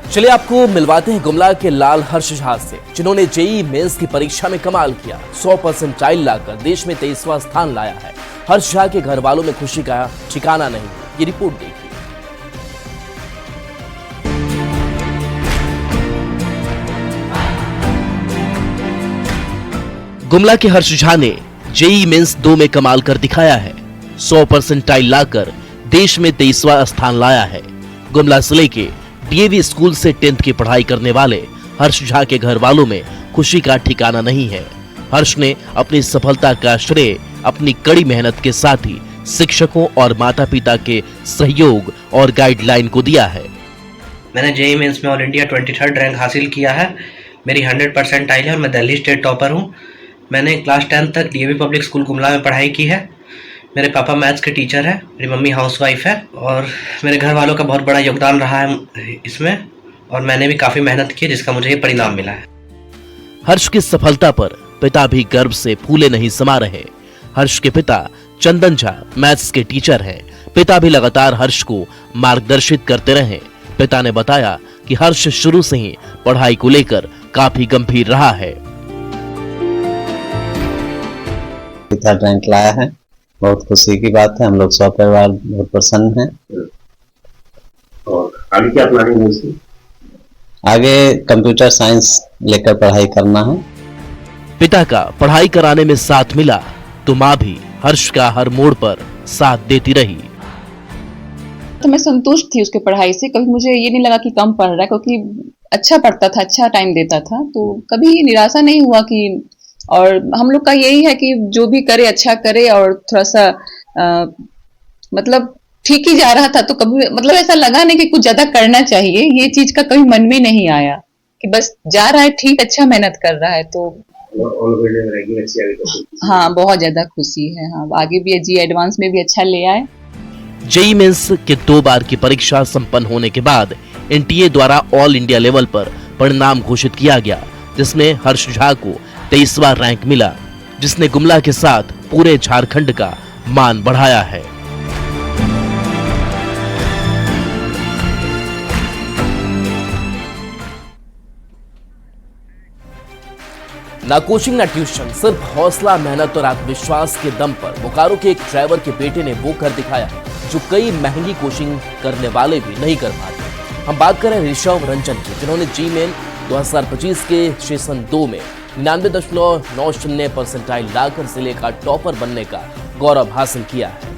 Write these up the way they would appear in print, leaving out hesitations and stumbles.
चलिए आपको मिलवाते हैं गुमला के लाल हर्ष झा से, जिन्होंने जेईई मेंस की परीक्षा में कमाल किया। 100% लाकर देश में 23वां स्थान लाया है। हर्ष झा के घर वालों में खुशी का ठिकाना नहीं। ये रिपोर्ट देखिए। गुमला के हर्ष झा ने जेईई मेंस 2 में कमाल कर दिखाया है। 100% लाकर देश में 23वां स्थान लाया है। गुमला जिले के डीएवी स्कूल से 10th की पढ़ाई करने वाले हर्ष झा के घर वालों में खुशी का ठिकाना नहीं है। हर्ष ने अपनी सफलता का श्रेय अपनी कड़ी मेहनत के साथ ही शिक्षकों और माता पिता के सहयोग और गाइडलाइन को दिया है। मैंने जेईई मेंस में ऑल इंडिया 23rd रैंक हासिल किया है। मेरी 100% है और मैं दिल्ली स्टेट टॉपर हूँ। मैंने क्लास 10 तक डीएवी पब्लिक स्कूल गुमला में पढ़ाई की है। मेरे पापा मैथ्स के टीचर है, मेरी मम्मी हाउसवाइफ है और मेरे घर वालों का बहुत बड़ा योगदान रहा है इसमें, और मैंने भी काफ़ी मेहनत की जिसका मुझे ये परिणाम मिला है। हर्ष की सफलता पर पिता भी गर्व से फूले नहीं समा रहे। हर्ष के पिता चंदन झा मैथ्स के टीचर हैं। पिता भी लगातार हर्ष को मार्गदर्शित करते रहे। पिता ने बताया कि हर्ष शुरू से ही पढ़ाई को लेकर काफी गंभीर रहा है। रैंक लाया है, बहुत खुशी की बात है। हम लोग सब परिवार बहुत प्रसन्न हैं। और आगे क्या प्लानिंग है इसकी? आगे कंप्यूटर साइंस लेकर पढ़ाई करना है। पिता का पढ़ाई कराने में साथ मिला तो माँ भी हर्ष का हर मोड़ पर साथ देती रही। तो मैं संतुष्ट थी उसके पढ़ाई से। कभी मुझे ये नहीं लगा कि कम पढ़ रहा है, क्योंकि अच्छा पढ़ता था, अच्छा टाइम देता था, तो कभी निराशा नहीं हुआ कि। और हम लोग का यही है कि जो भी करे अच्छा करे, और थोड़ा सा मतलब ठीक ही जा रहा था, तो कभी मतलब ऐसा लगा नहीं कि कुछ ज्यादा करना चाहिए। ये चीज का कभी मन में नहीं आया कि बस जा रहा है ठीक, अच्छा मेहनत कर रहा है, तो हाँ बहुत ज्यादा खुशी है। हाँ आगे भी जी एडवांस में भी अच्छा ले आए। जेईई मेंस के 2 बार की परीक्षा संपन्न होने के बाद एनटीए द्वारा ऑल इंडिया लेवल पर परिणाम घोषित किया गया, जिसमें हर्ष झा को 23वां रैंक मिला, जिसने गुमला के साथ पूरे झारखंड का मान बढ़ाया है। ना कोचिंग ना ट्यूशन, सिर्फ हौसला, मेहनत और आत्मविश्वास के दम पर बोकारो के एक ड्राइवर के बेटे ने वो कर दिखाया जो कई महंगी कोचिंग करने वाले भी नहीं कर पाते। हम बात करें ऋषभ रंजन की, जिन्होंने जेईई मेन 2025 के सेशन 2 में 99.90% लाकर जिले का टॉपर बनने का गौरव हासिल किया है।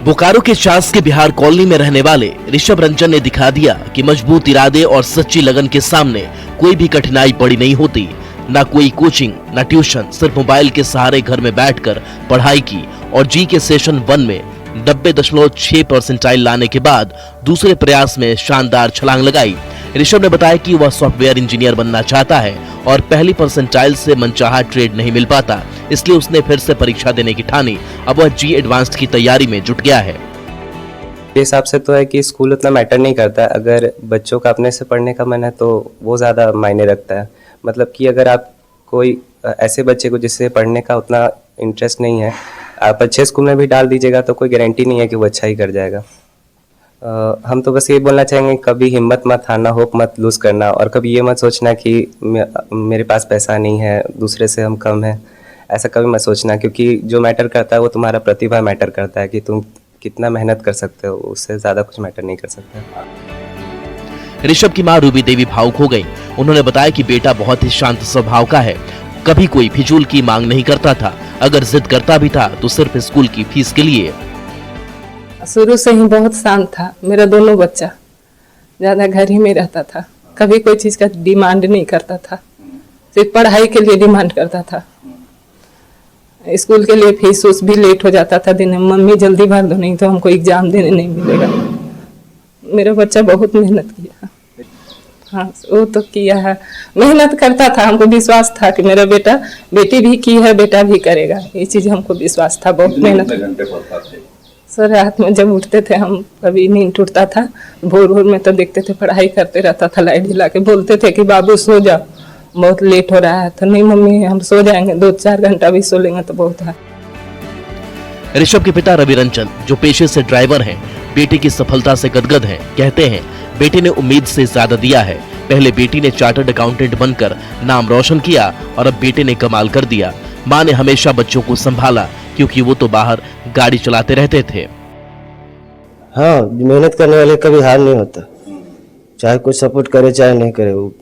बोकारो के शासकीय बिहार कॉलोनी में रहने वाले ऋषभ रंजन ने दिखा दिया कि मजबूत इरादे और सच्ची लगन के सामने कोई भी कठिनाई बड़ी नहीं होती। ना कोई कोचिंग ना ट्यूशन, सिर्फ मोबाइल के सहारे घर में बैठकर पढ़ाई की और जी के सेशन 1 में 90.6% लाने के बाद दूसरे प्रयास में शानदार छलांग लगाई। ऋषभ ने बताया कि वह सॉफ्टवेयर इंजीनियर बनना चाहता है और पहली परसेंटाइल से मनचाहा ट्रेड नहीं मिल पाता, इसलिए उसने फिर से परीक्षा देने की ठानी। अब वह जी एडवांस्ड की तैयारी में जुट गया है। मेरे हिसाब से तो है कि स्कूल उतना मैटर नहीं करता। अगर बच्चों का अपने से पढ़ने का मन है तो वो ज़्यादा मायने रखता है। मतलब कि अगर आप कोई ऐसे बच्चे को जिससे पढ़ने का उतना इंटरेस्ट नहीं है, आप अच्छे स्कूल में भी डाल दीजिएगा तो कोई गारंटी नहीं है कि वो अच्छा ही कर जाएगा। हम तो बस ये बोलना चाहेंगे, कभी हिम्मत मत हारना, होप मत लूज़ करना, और कभी ये मत सोचना कि मेरे पास पैसा नहीं है, दूसरे से हम कम हैं, ऐसा कभी मत सोचना। क्योंकि जो मैटर करता है वो तुम्हारा प्रतिभा मैटर करता है कि तुम कितना मेहनत कर सकते हो, उससे ज़्यादा कुछ मैटर नहीं कर सकते। ऋषभ की मां रूबी देवी भावुक हो गई। उन्होंने बताया कि बेटा बहुत ही शांत स्वभाव का है, कभी कोई फिजूल की मांग नहीं करता था। अगर जिद करता भी था तो सिर्फ स्कूल की फीस के लिए। शुरू से ही बहुत शांत था। मेरा दोनों बच्चा ज्यादा घर ही में रहता था, कभी कोई चीज का डिमांड नहीं करता था, सिर्फ पढ़ाई के लिए डिमांड करता था। स्कूल के लिए फीस उस भी लेट हो जाता था देने, मम्मी जल्दी भर दो नहीं तो हमको एग्जाम देने नहीं मिलेगा। मेरा बच्चा बहुत मेहनत किया। हाँ वो तो किया है, मेहनत करता था। हमको विश्वास था कि मेरा बेटा, बेटी भी की है, बेटा भी करेगा, ये चीज हमको विश्वास था। बहुत मेहनत। सर रात में जब उठते थे हम, कभी नींद टूटता था, भोर भोर में तो देखते थे पढ़ाई करते रहता था, लाइट जला के बोलते थे कि बाबू सो जाओ, बहुत लेट हो रहा है। तो नहीं मम्मी हम सो जाएंगे, 2-4 घंटा भी सो लेंगे तो बहुत है। ऋषभ के पिता रवि रंजन, जो पेशे से ड्राइवर हैं, बेटे की सफलता से गदगद हैं। कहते हैं, बेटे ने उम्मीद से ज्यादा दिया है। पहले बेटी ने चार्टर्ड अकाउंटेंट बनकर नाम रोशन किया और अब बेटे ने कमाल कर दिया। माँ ने हमेशा बच्चों को संभाला क्योंकि वो तो बाहर गाड़ी चलाते रहते थे। हाँ, मेहनत करने वाले कभी हार नहीं होता, चाहे कोई सपोर्ट करे चाहे नहीं करे। वो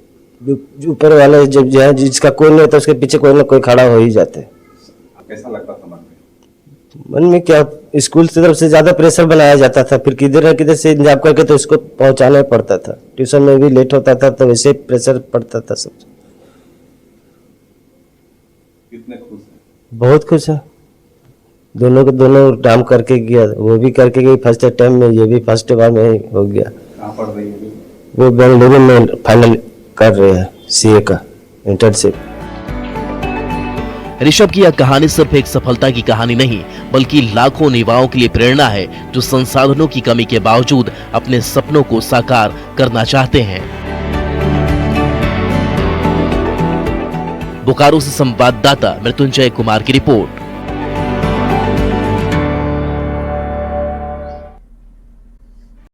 ऊपर वाले जब जो है जिसका कोई नहीं होता उसके पीछे कोई ना कोई खड़ा हो ही जाते। कैसा लगता था मन में क्या, स्कूल की तरफ से ज्यादा प्रेशर बनाया जाता था, फिर किधर न किधर से इंतजाम करके तो उसको पहुंचाना ही पड़ता था। ट्यूशन में भी लेट होता था तो वैसे प्रेशर पड़ता था सब। कितने खुश हैं? बहुत खुश है, दोनों को दोनों काम करके गया, वो भी करके गई फर्स्ट टाइम में, ये भी फर्स्ट बार में ही हो गया। कहाँ पढ़ रही है? वो बेंगलुरु में फाइनल कर रहे हैं सीए का इंटर्नशिप। ऋषभ की यह कहानी सिर्फ एक सफलता की कहानी नहीं, बल्कि लाखों युवाओं के लिए प्रेरणा है जो संसाधनों की कमी के बावजूद अपने सपनों को साकार करना चाहते हैं। बोकारो से संवाददाता मृत्युंजय कुमार की रिपोर्ट।